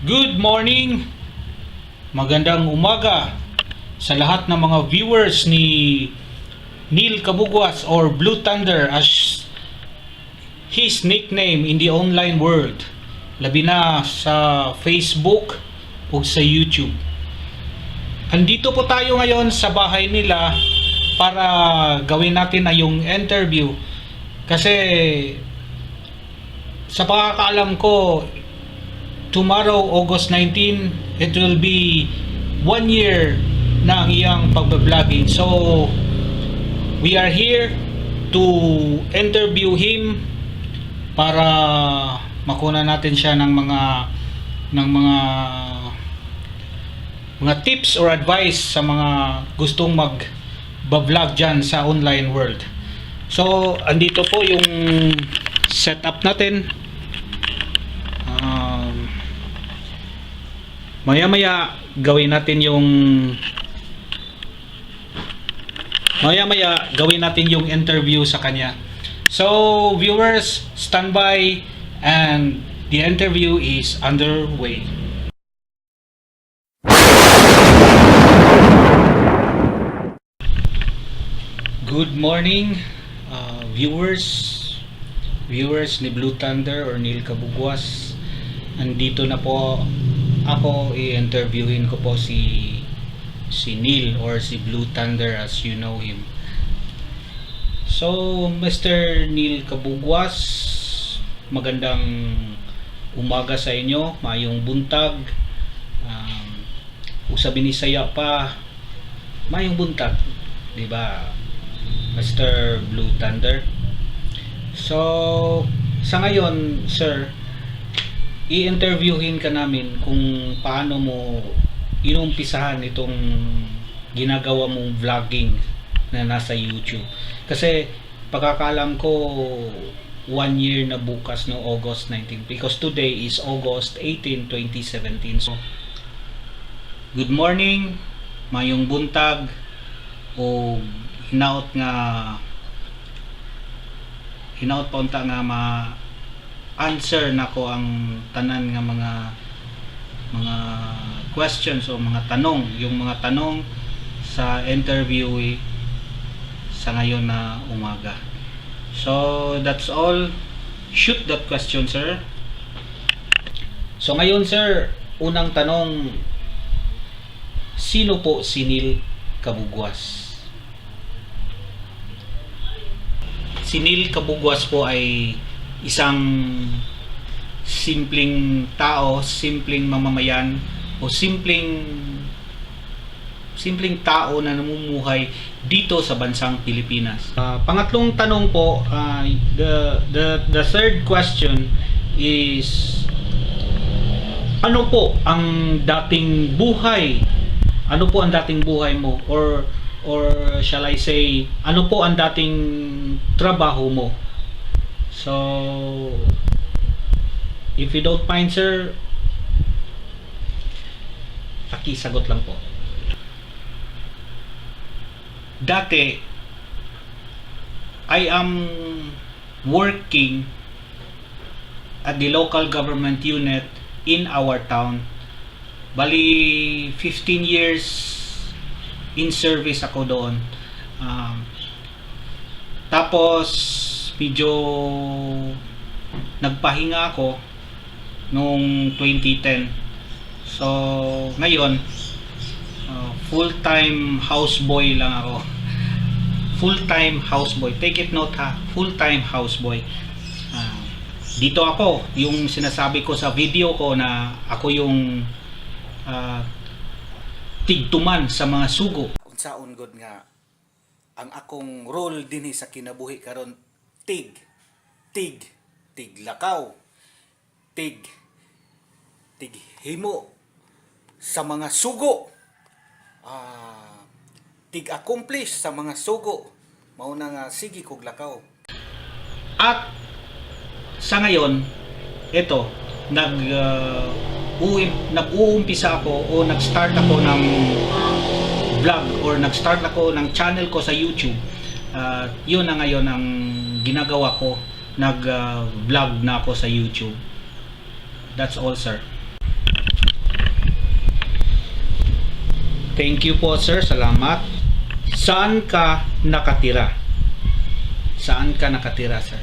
Good morning, magandang umaga sa lahat ng mga viewers ni Neil Kabugwas or Blue Thunder as his nickname in the online world, labi na sa Facebook o sa YouTube. Andito po tayo ngayon sa bahay nila para gawin natin na yung interview kasi sa pagkakaalam ko tomorrow, August 19, it will be 1 year na ang iyang pagbabloging. So, we are here to interview him para makuna natin siya ng mga tips or advice sa mga gustong mag-vlog dyan sa online world. So, andito po yung setup natin. Maya-maya gawin natin yung interview sa kanya. So, viewers, stand by and the interview is underway. Good morning, viewers ni Blue Thunder or Neil Kabugwas. Andito na po ako, i-interviewin ko po si Neil or si Blue Thunder as you know him. So, Mr. Neil Kabugwas, magandang umaga sa inyo, mayong buntag. Usabi ni Saya pa, mayong buntag, di ba, Mr. Blue Thunder? So, sa ngayon, sir, i-interviewin ka namin kung paano mo inumpisahan itong ginagawa mong vlogging na nasa YouTube. Kasi pagkakalam ko 1 year na bukas no August 19 because today is August 18, 2017. So, good morning, mayong buntag o hinaot pa unta nga answer nako ang tanan nga mga questions o mga tanong, yung mga tanong sa interview sa ngayon na umaga. So that's all. Shoot that question, sir. So ngayon, sir, unang tanong, sino po si Neil Kabugwas? Si Neil Kabugwas po ay isang simpleng tao, simpleng mamamayan o simpleng tao na namumuhay dito sa bansang Pilipinas. Pangatlong tanong po, the third question is, ano po ang dating buhay? Ano po ang dating buhay mo, or shall I say, ano po ang dating trabaho mo? So, if you don't mind, sir, pakisagot lang po. Dati, I am working at the local government unit in our town. Bali, 15 years in service ako doon. Tapos, medyo nagpahinga ako noong 2010. So ngayon full-time houseboy lang ako. Full-time houseboy. Take it note ha, full-time houseboy. Dito ako, yung sinasabi ko sa video ko na ako yung tigtuman sa mga sugo. Unsaon god nga ang akong role dinhi sa kinabuhi karon, tiglakaw, tighimo sa mga sugo, tig-accomplish sa mga sugo, mao na nga sige kog lakaw. At sa ngayon, ito, nag-uumpisa ako o nag-start ako ng vlog or nag-start ako ng channel ko sa YouTube. Yun na ngayon ang ginagawa ko, nag-vlog na ako sa YouTube. That's all, sir. Thank you po, sir. Salamat. Saan ka nakatira? Saan ka nakatira, sir?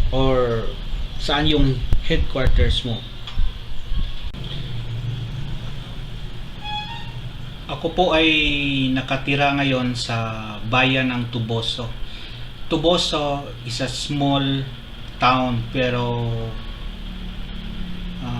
Or saan yung headquarters mo? Ako po ay nakatira ngayon sa bayan ng Tuboso. Tuboso is a small town pero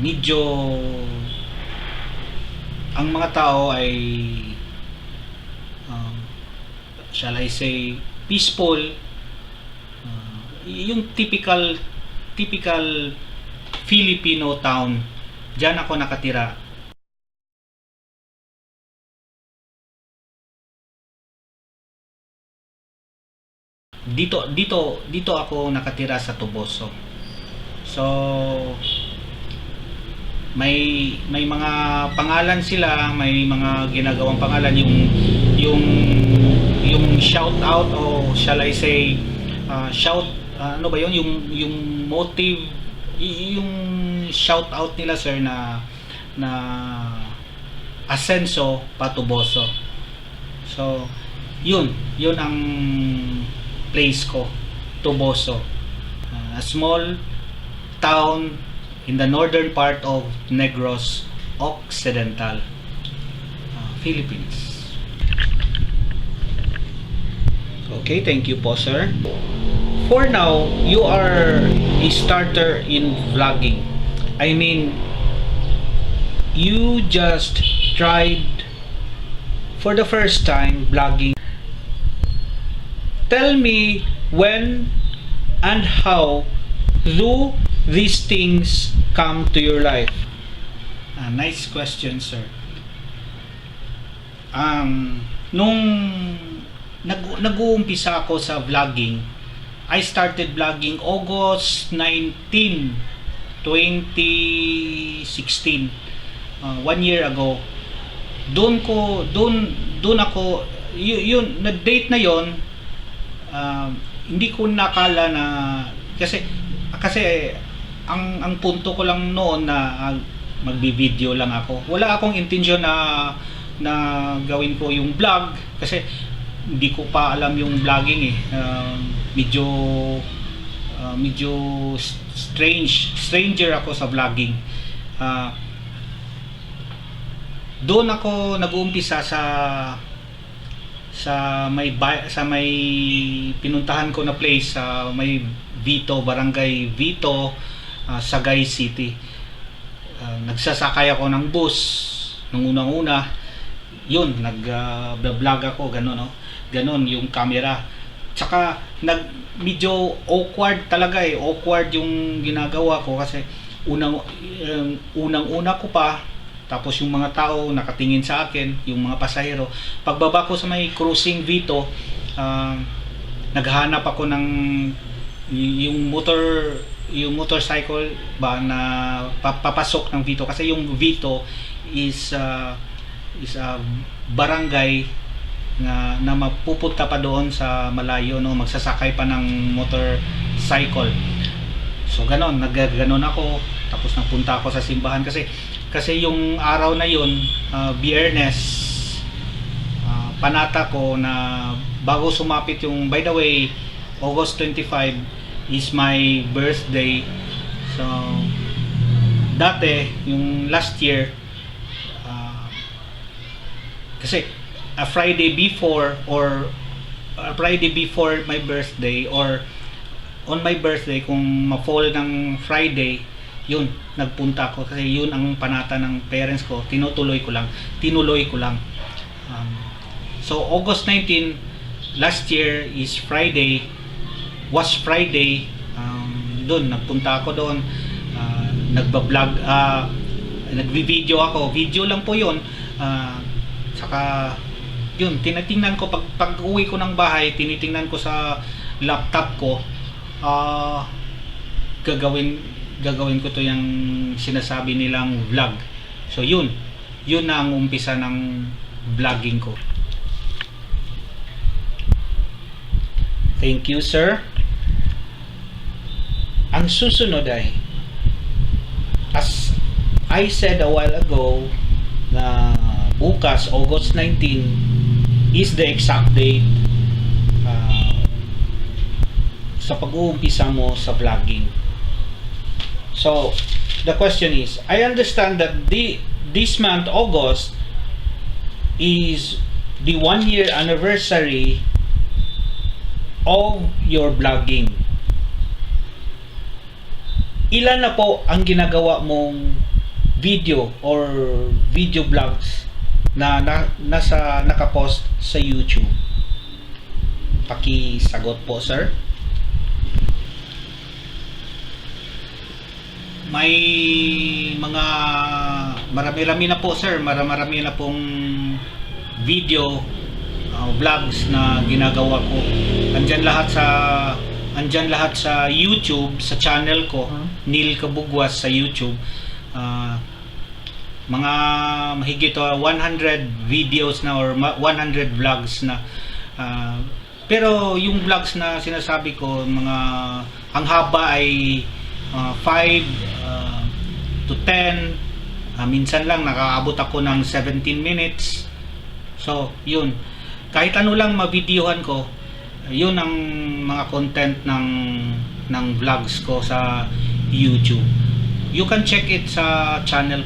medyo ang mga tao ay shall I say peaceful, yung typical Filipino town. Diyan ako nakatira. Dito ako nakatira sa Tuboso. So may mga pangalan sila, may mga ginagawang pangalan, yung shout out o shall I say ano ba yun, yung motive, yung shout out nila, sir, na Asenso Patuboso. So yun ang place ko, Tuboso, a small town in the northern part of Negros Occidental, Philippines. Okay, thank you po, sir. For now, you are a starter in vlogging. I mean, you just tried for the first time vlogging. Tell me when and how do these things come to your life? Nice question, sir. Nung nag-uumpisa ako sa vlogging, I started vlogging August 19, 2016. 1 year ago. Doon ako, yun, na date na yon, hindi ko nakala na, kasi ang punto ko lang noon na magbi-video lang ako. Wala akong intensyon na gawin ko yung vlog kasi hindi ko pa alam yung vlogging eh. Medyo stranger ako sa vlogging. Doon ako nag-uumpisa sa may pinuntahan ko na place sa may Vito, Barangay Vito, Sagay City. Nagsasakay ako ng bus nung unang-una. Yun, nag-vlog ako, gano'n, no? Gano'n yung camera. Tsaka medyo awkward talaga eh. Awkward yung ginagawa ko kasi unang-una ko pa, tapos yung mga tao nakatingin sa akin, yung mga pasahero. Pagbaba ko sa may cruising Vito, naghahanap ako ng yung motorcycle ba na papasok ng Vito, kasi yung Vito is a barangay na mapupunta pa doon sa malayo, no, magsasakay pa ng motorcycle. So ganon ako, tapos napunta ako sa simbahan kasi yung araw na yun, Biyernes, panata ko na bago sumapit yung, by the way, August 25 is my birthday. So dati yung last year, kasi a Friday before my birthday or on my birthday, kung ma-fall ng Friday, yun, nagpunta ako kasi yun ang panata ng parents ko. Tinuloy ko lang. So August 19 last year is was Friday. Doon nagpunta ako doon, nagba-vlog, nagvi-video ako. Video lang po yun. Saka yun, tinitingnan ko pag uwi ko ng bahay, tinitingnan ko sa laptop ko, gagawin ko to yung sinasabi nilang vlog. So yun na ang umpisa ng vlogging ko. Thank you, sir. Ang susunod ay, as I said a while ago, na bukas, August 19, is the exact date sa pag-uumpisa mo sa vlogging. So, the question is, I understand that this month, August, is the 1-year anniversary of your vlogging. Ilan na po ang ginagawa mong video or video vlogs na nakapost sa YouTube? Pakisagot po, sir. May mga marami-rami na po, sir. Marami na pong video vlogs na ginagawa ko. Andyan lahat sa YouTube, sa channel ko, Neil Kabugwas sa YouTube. Mga mahigit 100 videos na or 100 vlogs na. Pero yung vlogs na sinasabi ko, ang haba ay 5 to 10. Minsan lang nakaabot ako ng 17 minutes. So, yun. Kahit ano lang mavideohan ko, yun ang mga content ng vlogs ko sa YouTube. You can check it sa channel.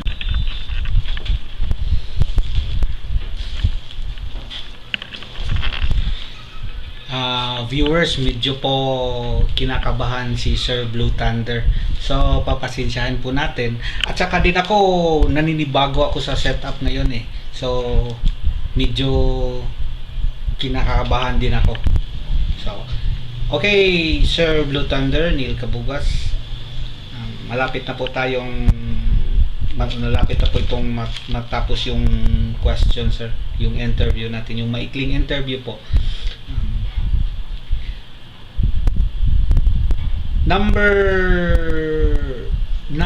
Viewers, medyo po kinakabahan si Sir Blue Thunder. So, papasensyahan po natin. At saka din ako, naninibago ako sa setup ngayon eh. So, medyo kinakabahan din ako. So, okay, Sir Blue Thunder, Neil Kabugwas. Malapit na po itong matapos yung question, sir. Yung interview natin, yung maikling interview po. Number 9.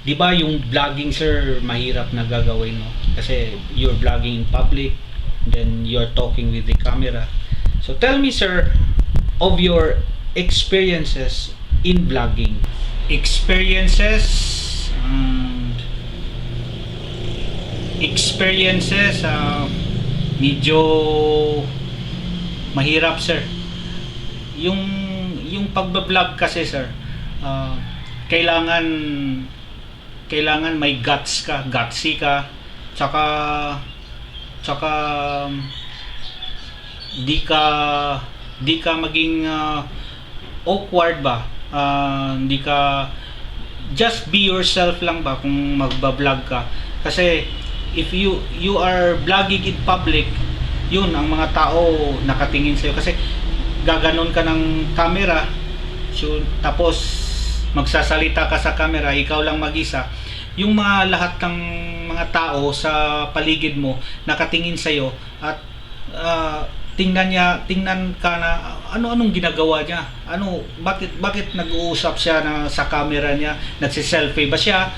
Di ba yung vlogging, sir, mahirap na gagawin, no? Kasi you're vlogging in public, then you're talking with the camera. So tell me, sir, of your experiences in vlogging. Medyo mahirap, sir. Yung pagbablog kasi, sir, kailangan may gutsy ka, tsaka di ka maging awkward ba, di ka just be yourself lang ba kung magba-vlog ka. Kasi if you are vlogging in public, yun ang mga tao nakatingin sa'yo kasi gaganon ka ng camera, so, tapos magsasalita ka sa camera, ikaw lang mag-isa. Yung lahat ng mga tao sa paligid mo nakatingin sa'yo at tingnan ka na anong ginagawa niya, bakit nag-uusap siya sa camera niya, nagsi-selfie ba siya,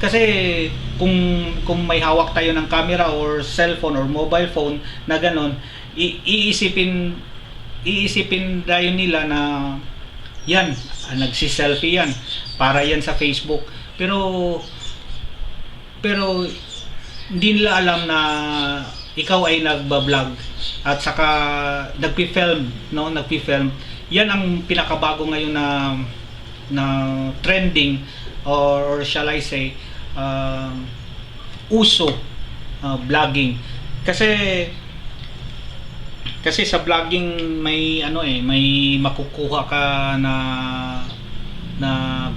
kasi kung may hawak tayo ng camera or cellphone or mobile phone na ganon, iisipin tayo nila na yan, nagsi-selfie yan, para yan sa Facebook, pero hindi nila alam na ikaw ay nagba-vlog at saka nagpi-film. Yan ang pinakabago ngayon na trending, or shall I say uso, vlogging. Kasi sa vlogging may may makukuha ka na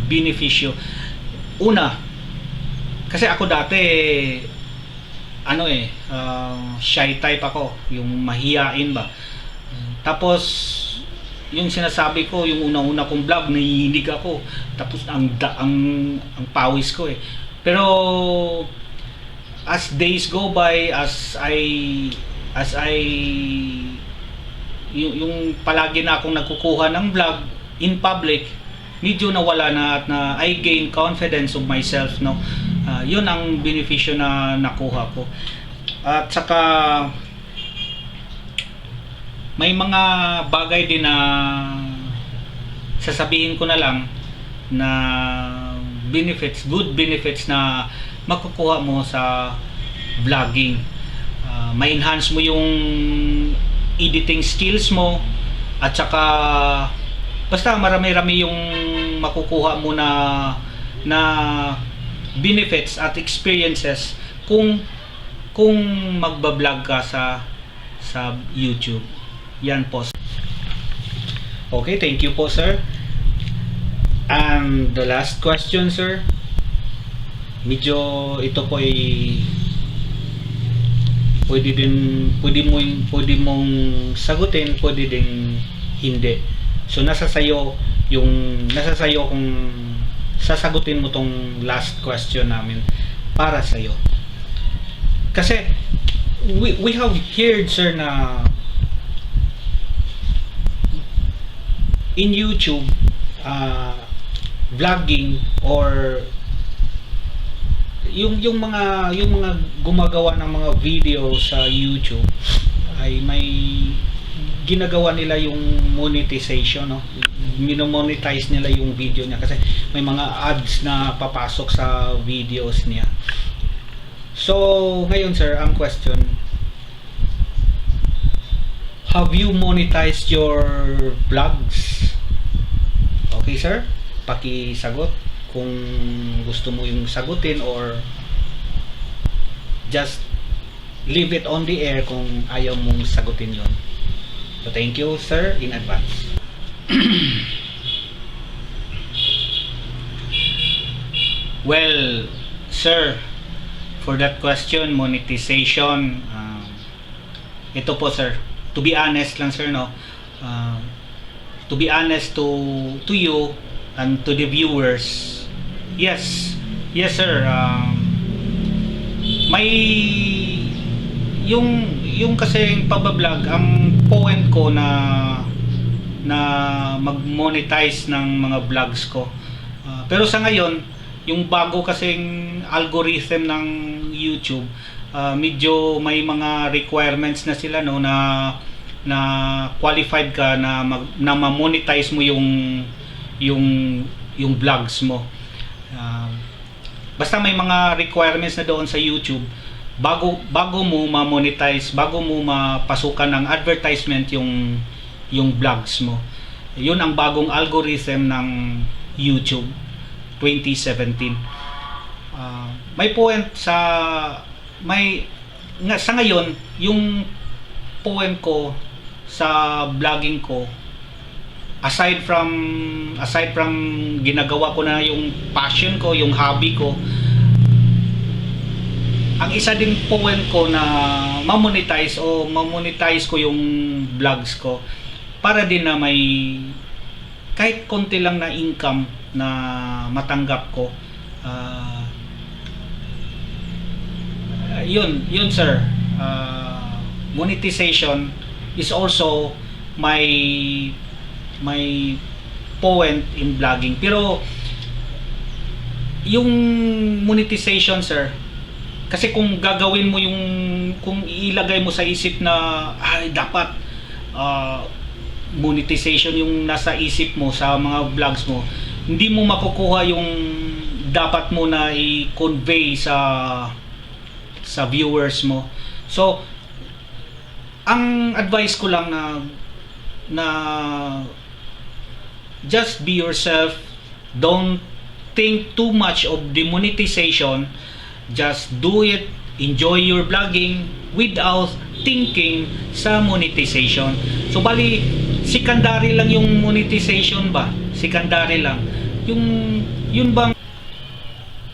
benepisyo. Una, kasi ako dati shy type ako, yung mahiyain ba. Tapos yung sinasabi ko, yung unang-una kong vlog, nahihinig ako. Tapos ang pawis ko eh. Pero as days go by, yung palagi na akong nagkukuha ng vlog in public, medyo nawala na at I gain confidence of myself, no. Yun ang benepisyo na nakuha ko. At saka may mga bagay din na sasabihin ko na lang na good benefits na makukuha mo sa vlogging. Ma-enhance mo yung editing skills mo, at saka basta marami-rami yung makukuha mo na benefits at experiences kung magba-vlog ka sa YouTube. Yan po. Okay, thank you po, sir. And the last question, sir. Medyo ito po ay pwede mong sagutin, pwede ding hindi. So nasa sayo kung sasagutin mo tong last question namin para sayo. Kasi we have heard, sir, na in YouTube vlogging or yung mga gumagawa ng mga video sa YouTube ay may ginagawa nila yung monetization, no? Mino-monetize nila yung video niya kasi may mga ads na papasok sa videos niya. So ngayon, sir, ang question, have you monetized your vlogs? Okay, sir, pakisagot kung gusto mo yung sagutin, or just leave it on the air kung ayaw mong sagutin yon. So thank you, sir, in advance. Well, sir, for that question, monetization, ito po, sir, to be honest lang, sir, no, to be honest to you and to the viewers, yes, sir, may yung kasing pagbablog, ang point ko na mag-monetize ng mga vlogs ko. Pero sa ngayon, yung bago kasing algorithm ng YouTube, medyo may mga requirements na sila, no, na qualified ka na ma-monetize mo yung vlogs mo. Basta may mga requirements na doon sa YouTube bago mo ma-monetize, bago mo mapasukan ng advertisement yung vlogs mo. Yun ang bagong algorithm ng YouTube 2017. May point sa ngayon, yung point ko sa vlogging ko, aside from ginagawa ko na yung passion ko, yung hobby ko, ang isa ding point ko na ma-monetize ko yung vlogs ko para din na may kahit konti lang na income na matanggap ko. Yun, sir. Monetization is also my point in vlogging. Pero yung monetization, sir, kasi kung gagawin mo kung ilagay mo sa isip na dapat monetization yung nasa isip mo sa mga vlogs mo, hindi mo makukuha yung dapat mo na i-convey sa viewers mo. So ang advice ko lang na just be yourself, don't think too much of the monetization, just do it, enjoy your vlogging without thinking sa monetization. So bali secondary lang yung monetization ba? Secondary lang.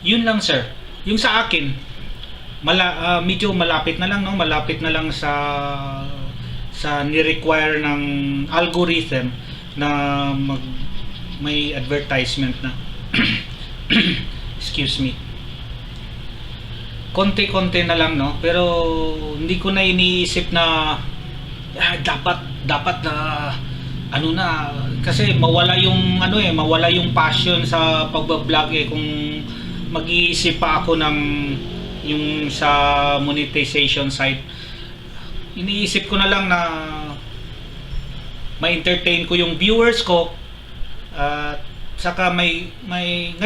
Yun lang, sir. Yung sa akin, medyo malapit na lang, no? Malapit na lang sa ni-require ng algorithm na may advertisement na. Excuse me. Konti-konti na lang, no? Pero hindi ko na iniisip na dapat na kasi mawala yung passion sa pagba-vlog kung mag-iisip pa ako ng yung sa monetization side. Iniisip ko na lang na ma-entertain ko yung viewers ko, at saka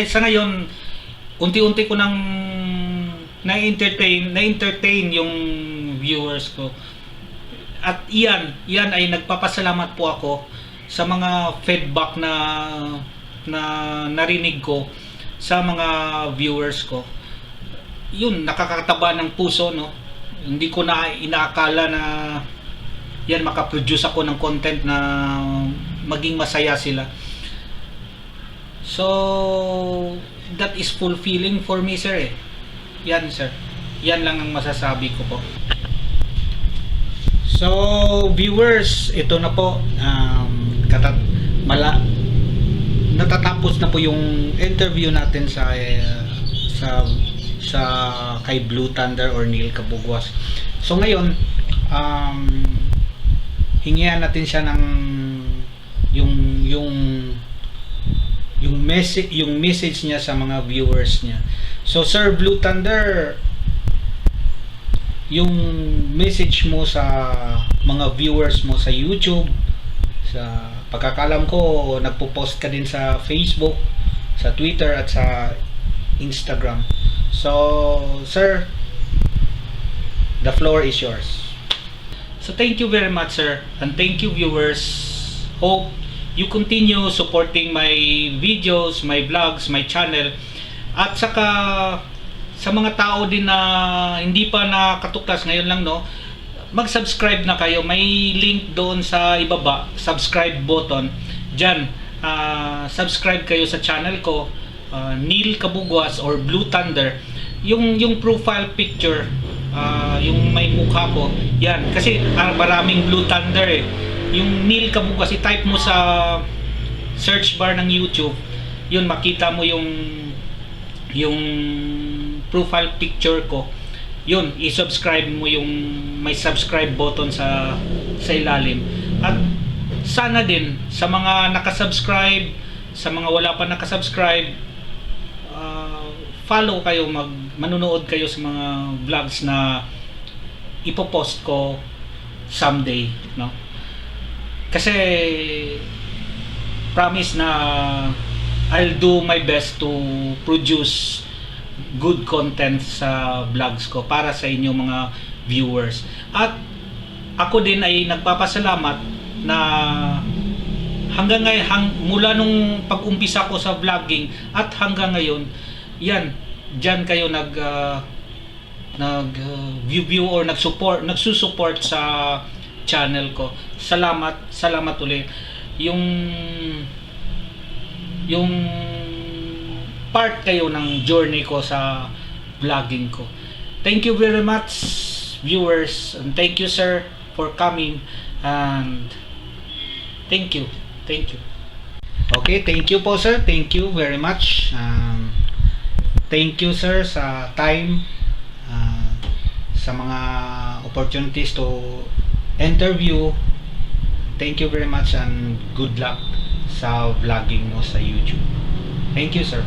sa ngayon unti-unti ko nang na-entertain yung viewers ko. At yan ay nagpapasalamat po ako sa mga feedback na narinig ko sa mga viewers ko. Yun, nakakataba ng puso, no? Hindi ko na inaakala na yan makaproduce ako ng content na maging masaya sila. So that is fulfilling for me, sir, eh. Yan, sir. Yan lang ang masasabi ko po. So viewers, ito na po, natatapos na po yung interview natin sa kay Blue Thunder or Neil Kabugwas. So ngayon, hingihan natin siya ng yung message niya sa mga viewers niya. So Sir Blue Thunder, yung message mo sa mga viewers mo sa YouTube, sa pagkakalam ko nagpo-post ka din sa Facebook, sa Twitter at sa Instagram. So sir, the floor is yours. So thank you very much, sir, and thank you viewers. Hope you continue supporting my videos, my vlogs, my channel. At saka sa mga tao din na hindi pa nakatuklas ngayon lang, no, mag-subscribe na kayo. May link doon sa ibaba, subscribe button. Diyan, subscribe kayo sa channel ko, Neil Kabugwas or Blue Thunder. Yung profile picture, yung may mukha ko, yan. Kasi maraming Blue Thunder eh. Yung Neil Kabugwas, i-type mo sa search bar ng YouTube, yun, makita mo yung profile picture ko. Yun, i-subscribe mo yung may subscribe button sa ilalim. At sana din sa mga nakasubscribe, sa mga wala pa nakasubscribe, follow kayo, manunood kayo sa mga vlogs na ipopost ko someday, no? Kasi promise na I'll do my best to produce good content sa vlogs ko para sa inyong mga viewers. At ako din ay nagpapasalamat na hanggang ngayon, mula nung pag-umpisa ko sa vlogging at hanggang ngayon, yan, dyan kayo view or nagsusupport sa channel ko. Salamat ulit. Yung part kayo ng journey ko sa vlogging ko. Thank you very much, viewers, and thank you, sir, for coming, and thank you. Okay, thank you po, sir. Thank you very much. Thank you, sir, sa time, sa mga opportunities to interview. Thank you very much and good luck sa vlogging mo sa YouTube. Thank you, sir.